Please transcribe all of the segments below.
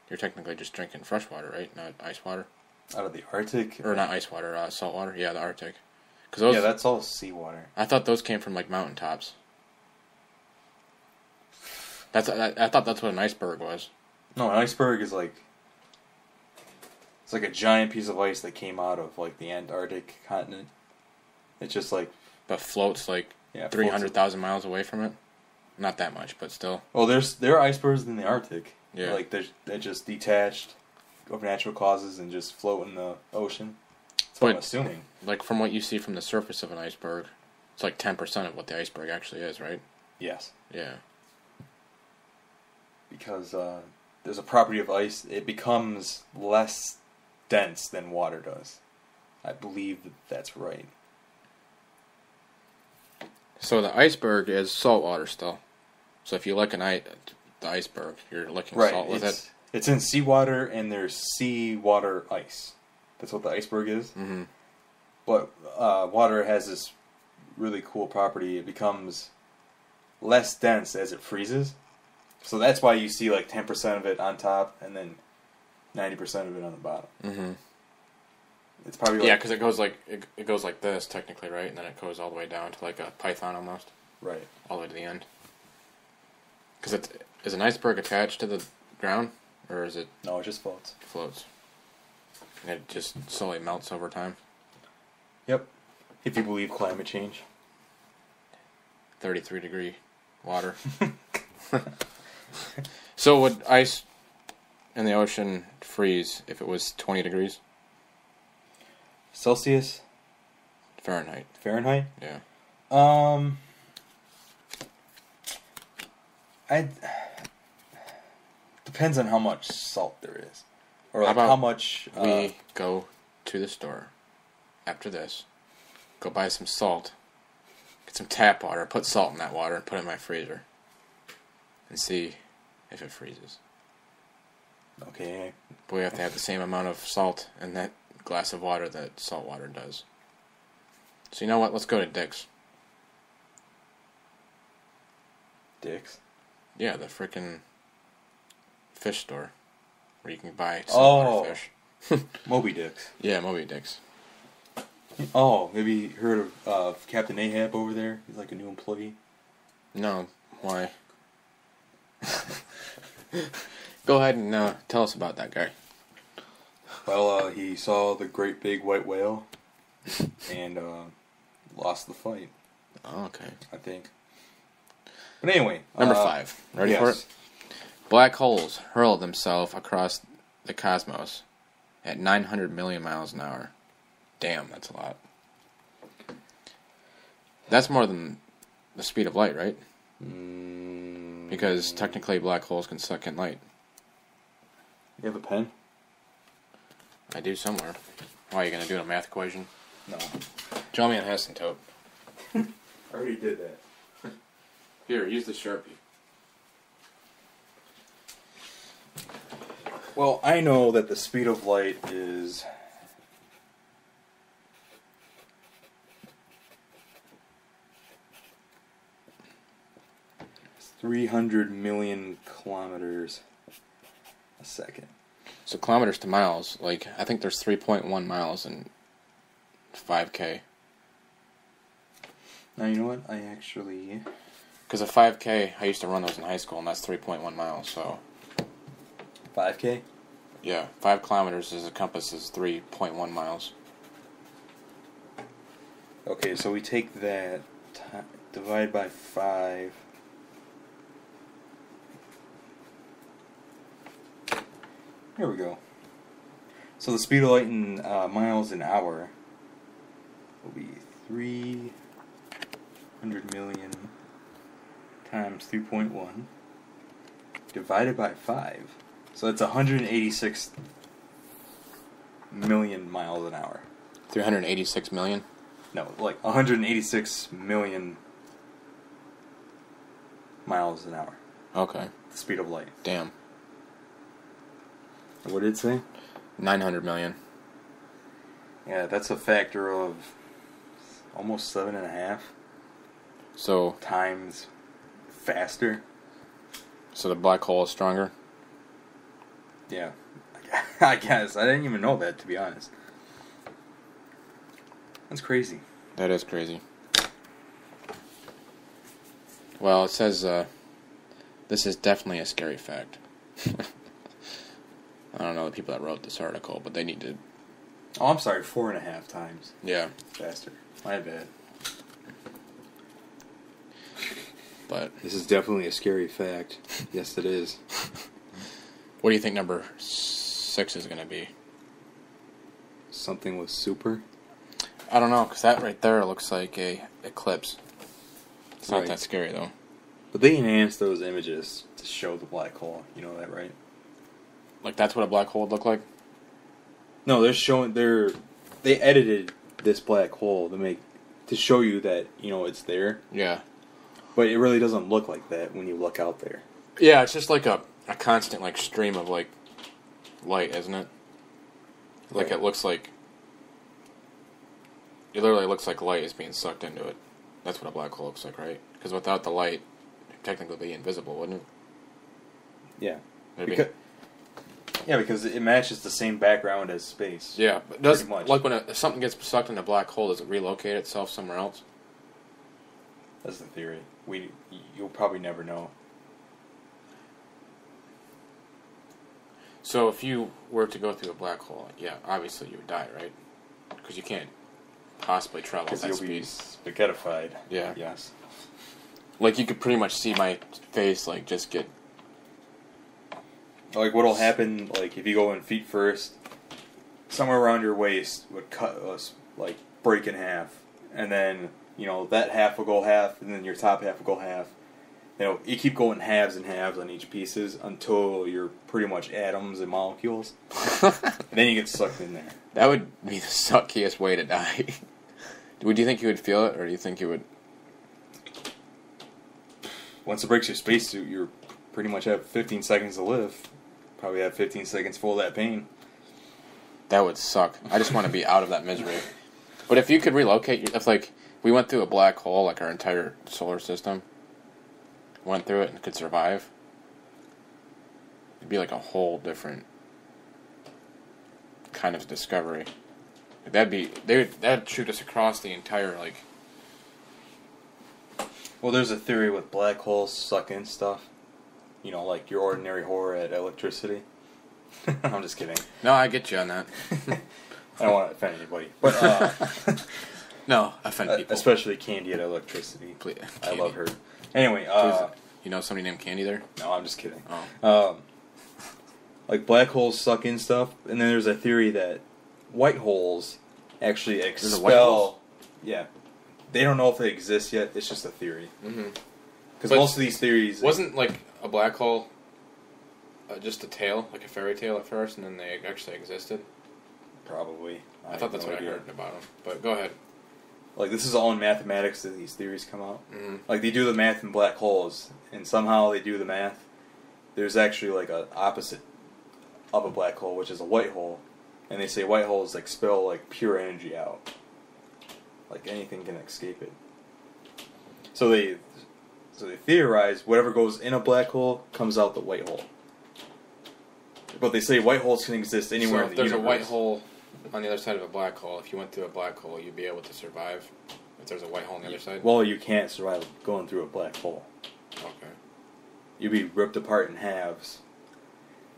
you're technically just drinking fresh water, right? Not ice water. Out of the Arctic? Or not ice water, salt water. Yeah, the Arctic. Yeah, that's all seawater. I thought those came from like mountaintops. I thought that's what an iceberg was. No, an iceberg is like... It's like a giant piece of ice that came out of like the Antarctic continent. It's just like... But floats like 300,000 miles away from it? Not that much, but still. Well, there are icebergs in the Arctic. Yeah. Like they're just detached of natural causes and just float in the ocean. That's what I'm assuming. Like from what you see from the surface of an iceberg, it's like 10% of what the iceberg actually is, right? Yes. Yeah. Because there's a property of ice, it becomes less dense than water does. I believe that's right. So the iceberg is salt water still. So if you lick the iceberg, you're licking salt with it. It's in seawater, and there's seawater ice. That's what the iceberg is. Mm-hmm. But water has this really cool property. It becomes less dense as it freezes. So that's why you see like 10% of it on top, and then 90% of it on the bottom. Mm-hmm. It's probably like... Yeah, because it goes like this technically, right? And then it goes all the way down to like a python almost. Right. All the way to the end. Because is an iceberg attached to the ground, or is it? No, it just floats. It floats. And it just slowly melts over time. Yep. If you believe climate change. 33-degree water. So would ice in the ocean freeze if it was 20 degrees? Celsius? Fahrenheit. Fahrenheit? Yeah. Depends on how much salt there is. Or like how much... we go to the store after this, go buy some salt, get some tap water, put salt in that water, and put it in my freezer, and see if it freezes. Okay. But we have to have the same amount of salt in that glass of water that salt water does. So you know what? Let's go to Dick's. Dick's? Yeah, the frickin' fish store where you can buy saltwater fish. Moby Dick's. Yeah, Moby Dick's. Oh, maybe you heard of Captain Ahab over there? He's like a new employee. No, why? Go ahead and tell us about that guy. Well, he saw the great big white whale and lost the fight. Oh, okay. I think. But anyway. Number 5. Ready for it? Black holes hurl themselves across the cosmos at 900 million miles an hour. Damn, that's a lot. That's more than the speed of light, right? Because technically black holes can suck in light. You have a pen? I do somewhere. Why, are you going to do a math equation? No. Draw me an asymptote. I already did that. Here, use the Sharpie. Well, I know that the speed of light is... It's 300 million kilometers a second. So kilometers to miles, like, I think there's 3.1 miles in 5K. Now, you know what? I actually... Because a 5K, I used to run those in high school, and that's 3.1 miles, so... 5K? Yeah, 5 kilometers is encompasses 3.1 miles. Okay, so we take that, divide by 5. Here we go. So the speed of light in miles an hour will be 300 million times 3.1 divided by 5. So that's 186 million miles an hour. 386 million? No, like 186 million miles an hour. Okay. The speed of light. Damn. What did it say? 900 million. Yeah, that's a factor of almost 7.5 So times faster. So the black hole is stronger? Yeah. I guess. I didn't even know that, to be honest. That's crazy. That is crazy. Well, it says, this is definitely a scary fact. I don't know the people that wrote this article, but they need to... Oh, I'm sorry, 4.5 times. Yeah. Faster. My bad. But... This is definitely a scary fact. Yes, it is. What do you think number 6 is going to be? Something with super? I don't know, because that right there looks like a eclipse. It's not Right. that scary, though. But they enhanced those images to show the black hole. You know that, right? Like, that's what a black hole would look like? No, they edited this black hole to show you that, it's there. Yeah. But it really doesn't look like that when you look out there. Yeah, it's just like a constant, like, stream of, like, light, isn't it? Like, Right. it looks like... It literally looks like light is being sucked into it. That's what a black hole looks like, right? Because without the light, it'd technically be invisible, wouldn't it? Yeah. It'd Because it matches the same background as space. yeah, but does Pretty much. like when if something gets sucked in a black hole, does it relocate itself somewhere else? That's the theory. You'll probably never know. So if you were to go through a black hole, yeah, obviously you would die, right? Because you can't possibly travel at Because that you'll be speed. spaghettified. Yeah. Yes. Like you could pretty much see my face, like just get. Like what'll happen, like if you go in feet first, somewhere around your waist would cut us, like break in half, and then that half will go half, and then your top half will go half. You keep going halves and halves on each pieces until you're pretty much atoms and molecules, and then you get sucked in there. That would be the suckiest way to die. Would you think you would feel it, or do you think you would? Once it breaks your spacesuit, you pretty much have 15 seconds to live. Probably have 15 seconds full of that pain. That would suck. I just want to be out of that misery. But if you could relocate, if like we went through a black hole, like our entire solar system, went through it and could survive, it'd be like a whole different kind of discovery. That'd shoot us across the entire like. Well, there's a theory with black holes suck in stuff. Like your ordinary horror at electricity. I'm just kidding. No, I get you on that. I don't want to offend anybody. But, No, offend people. especially Candy at electricity. Please, I Candy. love her. Anyway, You know somebody named Candy there? no, I'm just kidding. Oh. Like black holes suck in stuff, and then there's a theory that white holes actually There's a white holes? expel. Yeah. They don't know if they exist yet. It's just a theory. Mm-hmm. Because But most of these theories... Wasn't like a black hole just a tale, like a fairy tale at first, and then they actually existed? Probably. I thought that's what I heard about them. But go ahead. Like, this is all in mathematics that these theories come out. Mm-hmm. Like, they do the math in black holes, and somehow they do the math. There's actually, like, an opposite of a black hole, which is a white hole. And they say white holes expel, like, pure energy out. Like, anything can escape it. So they theorize whatever goes in a black hole comes out the white hole. But they say white holes can exist anywhere So in if the there's universe. a white hole on the other side of a black hole, if you went through a black hole, you'd be able to survive if there's a white hole on the other side? Well, you can't survive going through a black hole. Okay. You'd be ripped apart in halves.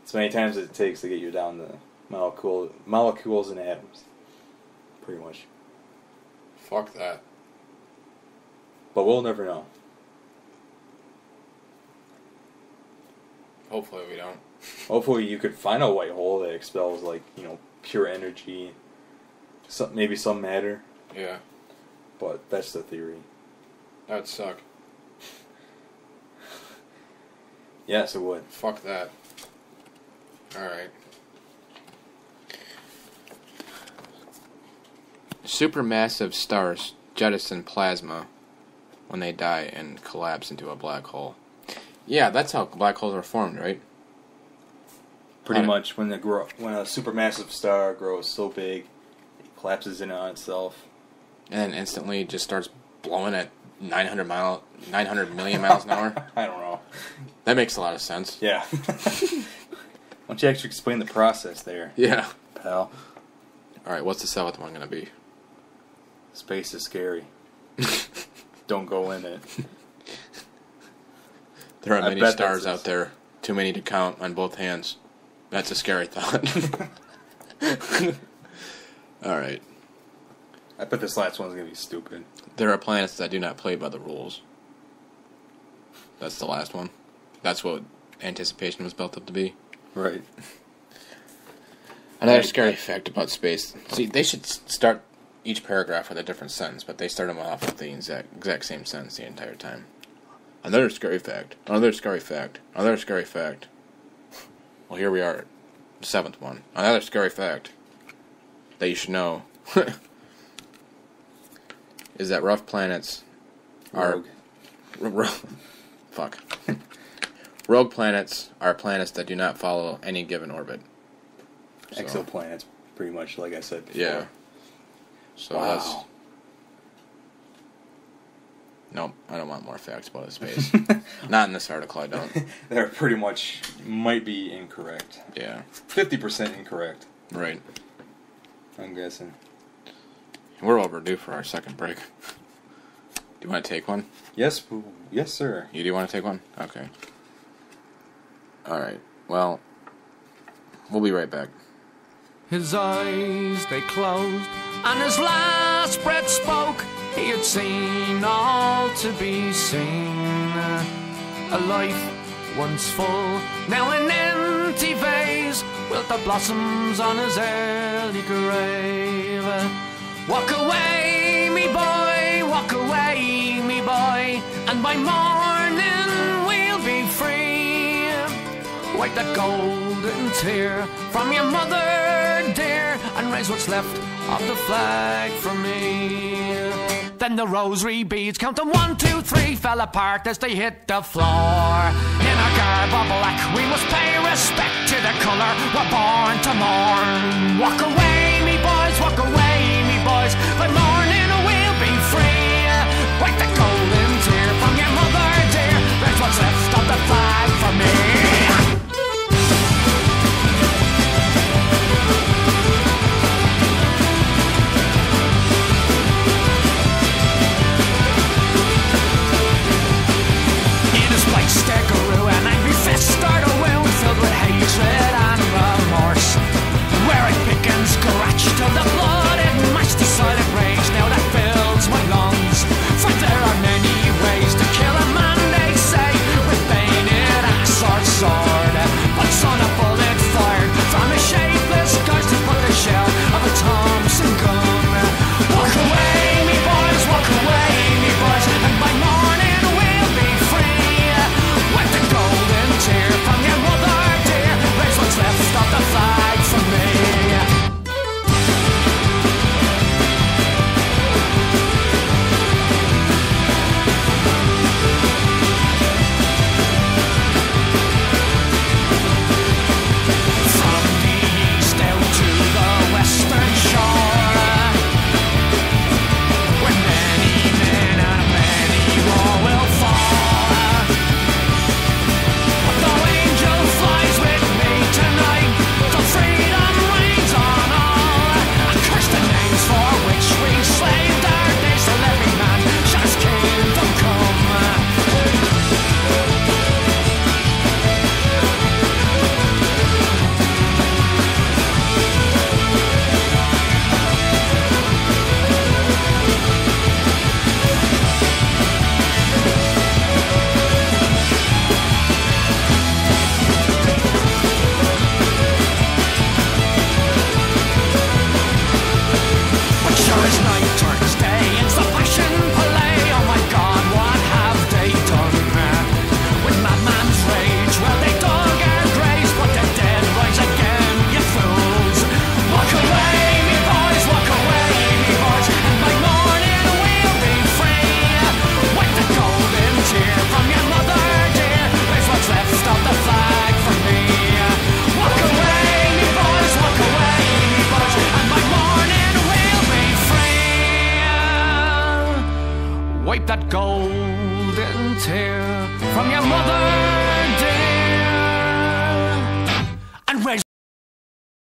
As many times as it takes to get you down to molecules and atoms. Pretty much. Fuck that. But we'll never know. Hopefully we don't. Hopefully you could find a white hole that expels, like, pure energy. Maybe some matter. Yeah. But that's the theory. That would suck. Yes, it would. Fuck that. Alright. Supermassive stars jettison plasma when they die and collapse into a black hole. Yeah, that's how black holes are formed, right? Pretty much when a supermassive star grows so big, it collapses in on itself. And then instantly just starts blowing at 900 million miles an hour. I don't know. That makes a lot of sense. Yeah. don't you actually explain the process there, Yeah. pal? Alright, what's the 7th one going to be? Space is scary. Don't go in it. There are I many bet stars that's out there. Too many to count on both hands. That's a scary thought. Alright. I bet this last one's going to be stupid. There are planets that do not play by the rules. That's the last one. That's what anticipation was built up to be. Right. Another scary fact about space. See, they should start each paragraph with a different sentence, but they start them off with the exact same sentence the entire time. Another scary fact. Another scary fact. Another scary fact. Well, here we are, the 7th one. Another scary fact that you should know is that rough planets are... Fuck. Rogue planets are planets that do not follow any given orbit. So, Exoplanets, pretty much, like I said before. yeah. So Wow. that's... Nope, I don't want more facts about space. Not in this article, I don't. They're pretty much, might be incorrect. Yeah. 50% incorrect, Right. I'm guessing. We're overdue for our second break. Do you want to take one? Yes, yes, sir. You do want to take one? Okay. Alright, well, we'll be right back. His eyes, they closed, and his last breath spoke. He had seen all to be seen. A life once full, now an empty vase, wilt the blossoms on his early grave. Walk away, me boy, walk away, me boy, and by morning we'll be free. Wipe that golden tear from your mother dear, and raise what's left of the flag for me. Then the rosary beads, counting 1, 2, 3, fell apart as they hit the floor. In our garb of black, we must pay respect to the colour we're born to mourn. Walk away.